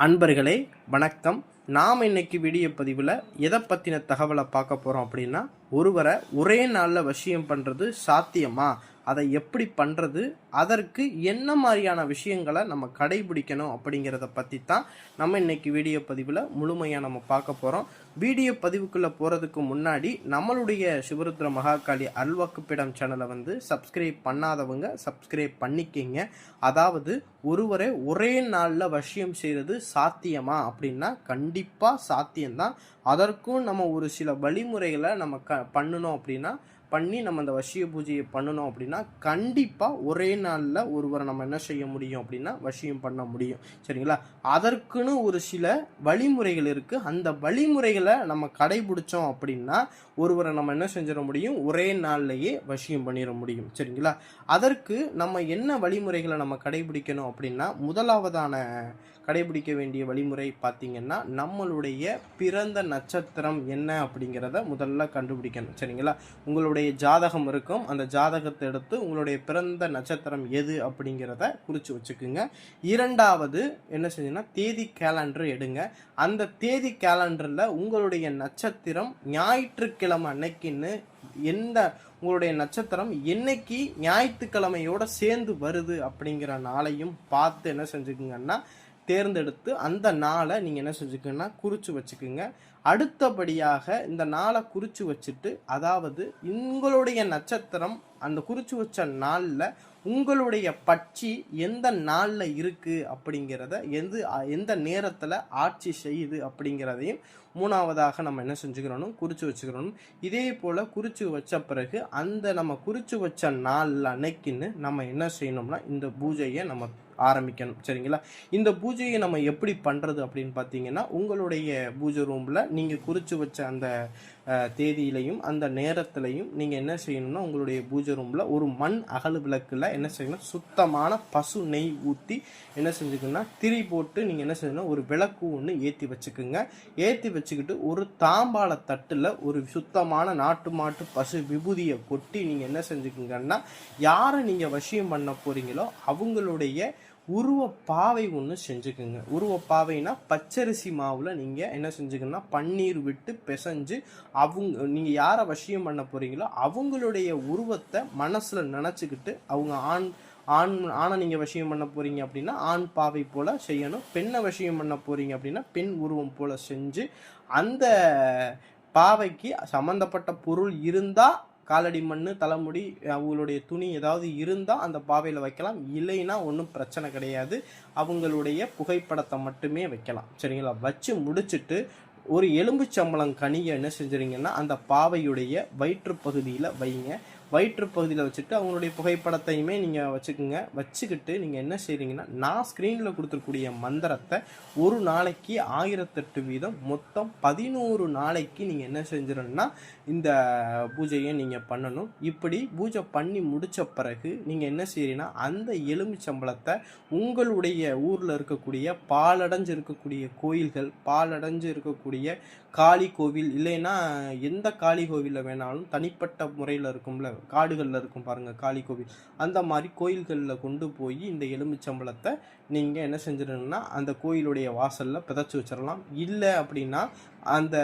அன்பர்களே வணக்கம். நாம் இன்னைக்கு வீடியோ பதிவில் எதை பற்றின தகவலை பார்க்க போகிறோம் அப்படின்னா, ஒருவரை ஒரே நாளில் வசியம் பண்ணுறது சாத்தியமா, அதை எப்படி பண்ணுறது, அதற்கு என்ன மாதிரியான விஷயங்களை நம்ம கடைபிடிக்கணும் அப்படிங்கிறத பற்றி தான் நம்ம இன்னைக்கு வீடியோ பதிவில் முழுமையாக நம்ம பார்க்க போகிறோம். வீடியோ பதிவுக்குள்ளே போகிறதுக்கு முன்னாடி நம்மளுடைய சிவருத்ர மகாகாளி அல்வாக்குப்பிடம் சேனலை சப்ஸ்கிரைப் பண்ணாதவங்க சப்ஸ்கிரைப் பண்ணிக்கிங்க. அதாவது ஒருவரை ஒரே நாளில் வசியம் செய்கிறது சாத்தியமா அப்படின்னா கண்டிப்பாக சாத்தியம்தான். அதற்கும் நம்ம ஒரு சில வழிமுறைகளை நம்ம பண்ணணும் அப்படின்னா நம்ம அந்த வசிய பூஜையை பண்ணணும் அப்படின்னா கண்டிப்பாக ஒரே நாளில் ஒருவரை நம்ம என்ன செய்ய முடியும் அப்படின்னா வசியம் பண்ண முடியும். சரிங்களா? அதற்குன்னு ஒரு சில வழிமுறைகள் இருக்குது. அந்த வழிமுறைகளை நம்ம கடைபிடிச்சோம் அப்படின்னா ஒருவரை நம்ம என்ன செஞ்சிட முடியும், ஒரே நாள்லையே வசியம் பண்ணிட முடியும். சரிங்களா? அதற்கு நம்ம என்ன வழிமுறைகளை நம்ம கடைபிடிக்கணும் அப்படின்னா, முதலாவதான கடைபிடிக்க வேண்டிய வழிமுறை பார்த்திங்கன்னா, நம்மளுடைய பிறந்த நட்சத்திரம் என்ன அப்படிங்கிறத முதல்ல கண்டுபிடிக்கணும். சரிங்களா? உங்களுடைய ஜாதகம் இருக்கும், அந்த ஜாதகத்தை எடுத்து உங்களுடைய பிறந்த நட்சத்திரம் எது அப்படிங்கிறத குறித்து வச்சுக்குங்க. இரண்டாவது என்ன செஞ்சுன்னா, தேதி கேலண்டர் எடுங்க. அந்த தேதி கேலண்டரில் உங்களுடைய நட்சத்திரம் ஞாயிற்றுக்கிழமை அன்னைக்குன்னு உங்களுடைய நட்சத்திரம் என்னைக்கு ஞாயிற்றுக்கிழமையோட சேர்ந்து வருது அப்படிங்கிற நாளையும் பார்த்து என்ன செஞ்சுக்குங்கன்னா தேர்ந்தெடுத்து அந்த நாளை நீங்கள் என்ன செஞ்சுக்கன்னா குறித்து வச்சுக்குங்க. அடுத்தபடியாக இந்த நாளை குறித்து வச்சுட்டு, அதாவது உங்களுடைய நட்சத்திரம் அந்த குறித்து வச்ச நாளில் உங்களுடைய பட்சி எந்த நாளில் இருக்குது அப்படிங்கிறத எந்த நேரத்தில் ஆட்சி செய்யுது அப்படிங்கிறதையும் மூணாவதாக நம்ம என்ன செஞ்சுக்கிறோம், குறித்து வச்சுக்கிறோம். இதே போல் குறித்து வச்ச பிறகு அந்த நம்ம குறித்து வச்ச நாளில் அன்னைக்குன்னு நம்ம என்ன செய்யணும்னா இந்த பூஜையை நம்ம ஆரம்பிக்கணும். சரிங்களா? இந்த பூஜையை நம்ம எப்படி பண்ணுறது அப்படின்னு பார்த்தீங்கன்னா, உங்களுடைய பூஜை ரூமில் நீங்கள் குறித்து வச்ச அந்த தேதியிலையும் அந்த நேரத்திலையும் நீங்கள் என்ன செய்யணும்னா, உங்களுடைய பூஜை ரூமில் ஒரு மண் அகல் விளக்கில் என்ன செய்யணும், சுத்தமான பசு நெய் ஊற்றி என்ன செஞ்சுக்கணும்னா திரி போட்டு நீங்கள் என்ன செய்யணும், ஒரு விளக்கு ஒன்று ஏற்றி வச்சுக்குங்க. ஏற்றி வச்சுக்கிட்டு ஒரு தாம்பாள தட்டில் ஒரு சுத்தமான நாட்டு மாட்டு பசு விபூதியை கொட்டி நீங்கள் என்ன செஞ்சுக்குங்கன்னா, யாரை நீங்கள் வசியம் பண்ண போகிறீங்களோ அவங்களுடைய உருவப்பாவை ஒன்று செஞ்சுக்குங்க. உருவப்பாவைனா பச்சரிசி மாவில் நீங்கள் என்ன செஞ்சுக்கணும்னா பன்னீர் விட்டு பிசைஞ்சு நீங்கள் யாரை வசியம் பண்ண போகிறீங்களோ அவங்களுடைய உருவத்தை மனசில் நினச்சிக்கிட்டு, அவங்க ஆணை நீங்கள் வசியம் பண்ண போகிறீங்க அப்படின்னா ஆண் பாவை போல் செய்யணும். பெண்ணை வசியம் பண்ண போகிறீங்க அப்படின்னா பெண் உருவம் போல் செஞ்சு அந்த பாவைக்கு சம்மந்தப்பட்ட பொருள் இருந்தால் காலடி மண் தலைமுடி அவங்களுடைய துணி ஏதாவது இருந்தால் அந்த பாவையில் வைக்கலாம். இல்லைன்னா ஒன்றும் பிரச்சனை கிடையாது, அவங்களுடைய புகைப்படத்தை மட்டுமே வைக்கலாம். சரிங்களா? வச்சு முடிச்சுட்டு ஒரு எலும்புச்சம்பளம் கனியை என்ன செஞ்சுறீங்கன்னா அந்த பாவையுடைய வயிற்று பகுதியில் வைங்க. வயிற்று பகுதியில் வச்சுட்டு அவங்களுடைய புகைப்படத்தையுமே நீங்கள் வச்சுக்கோங்க. வச்சுக்கிட்டு நீங்கள் என்ன செய்கிறீங்கன்னா, நான் ஸ்க்ரீனில் கொடுத்துருக்கூடிய மந்திரத்தை ஒரு நாளைக்கு 1008 வீதம் மொத்தம் 11 நாளைக்கு நீங்கள் என்ன செஞ்சிடணும்னா இந்த பூஜையை நீங்கள் பண்ணணும். இப்படி பூஜை பண்ணி முடித்த பிறகு நீங்கள் என்ன செய்கிறீங்கன்னா, அந்த எலுமிச்சம்பழத்தை உங்களுடைய ஊரில் இருக்கக்கூடிய பாலடைஞ்சு இருக்கக்கூடிய கோயில்கள், பாலடைஞ்சு இருக்கக்கூடிய காளி கோவில், இல்லைன்னா எந்த காளி கோவிலில் வேணாலும் தனிப்பட்ட முறையில் இருக்கும்ல, காடுகளில் இருக்கும் பாருங்கள் காளி கோவில், அந்த மாதிரி கோயில்களில் கொண்டு போய் இந்த எலுமிச்சம்பழத்தை நீங்கள் என்ன செஞ்சிடணும்னா அந்த கோயிலுடைய வாசலில் பிதைச்சி வச்சிடலாம். இல்லை அப்படின்னா அந்த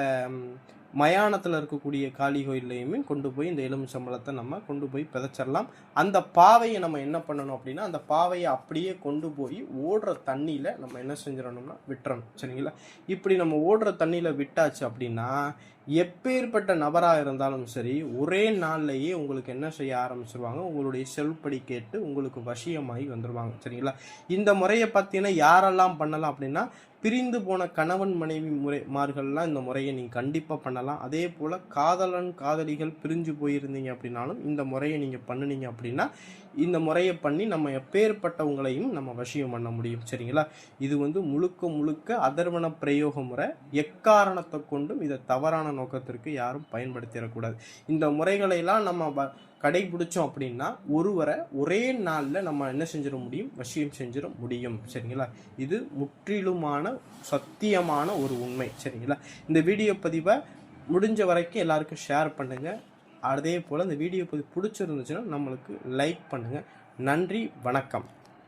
மயானத்தில் இருக்கக்கூடிய காளி கோயில்லையுமே கொண்டு போய் இந்த எலுமிச்சம்பழத்தை நம்ம கொண்டு போய் பிதைச்சிடலாம். அந்த பாவையை நம்ம என்ன பண்ணணும் அப்படின்னா, அந்த பாவையை அப்படியே கொண்டு போய் ஓடுற தண்ணியில் நம்ம என்ன செஞ்சிடணும்னா விட்டுறணும். சரிங்களா? இப்படி நம்ம ஓடுற தண்ணியில் விட்டாச்சு அப்படின்னா எப்பேற்பட்ட நபராக இருந்தாலும் சரி ஒரே நாள்லையே உங்களுக்கு என்ன செய்ய ஆரம்பிச்சிருவாங்க, உங்களுடைய செல்படி கேட்டு உங்களுக்கு வசியமாகி வந்துடுவாங்க. சரிங்களா? இந்த முறையை பார்த்தீங்கன்னா யாரெல்லாம் பண்ணலாம் அப்படின்னா, பிரிந்து போன கணவன் மனைவி முறைமார்கள்லாம் இந்த முறையை நீங்கள் கண்டிப்பாக பண்ணலாம். அதே போல் காதலன் காதலிகள் பிரிஞ்சு போயிருந்தீங்க அப்படின்னாலும் இந்த முறையை நீங்கள் பண்ணினீங்க அப்படின்னா இந்த முறையை பண்ணி நம்ம எப்பேற்பட்டவங்களையும் நம்ம வசியம் பண்ண முடியும். சரிங்களா? இது முழுக்க அதர்வன பிரயோக முறை. எக்காரணத்தை கொண்டும் இதை தவறான நோக்கத்திற்கு யாரும் பயன்படுத்திடக்கூடாது. இந்த முறைகளையெல்லாம் நம்ம கடைபிடிச்சோம் அப்படின்னா ஒருவரை ஒரே நாளில் நம்ம என்ன செஞ்சிட முடியும், வசியம் செஞ்சிட முடியும். சரிங்களா? இது முற்றிலுமான சத்தியமான ஒரு உண்மை. சரிங்களா? இந்த வீடியோ பதிவை முடிஞ்ச வரைக்கும் எல்லாருக்கும் ஷேர் பண்ணுங்கள். அதே போல் இந்த வீடியோ பதிவு பிடிச்சிருந்துச்சுன்னா நம்மளுக்கு லைக் பண்ணுங்கள். நன்றி, வணக்கம்.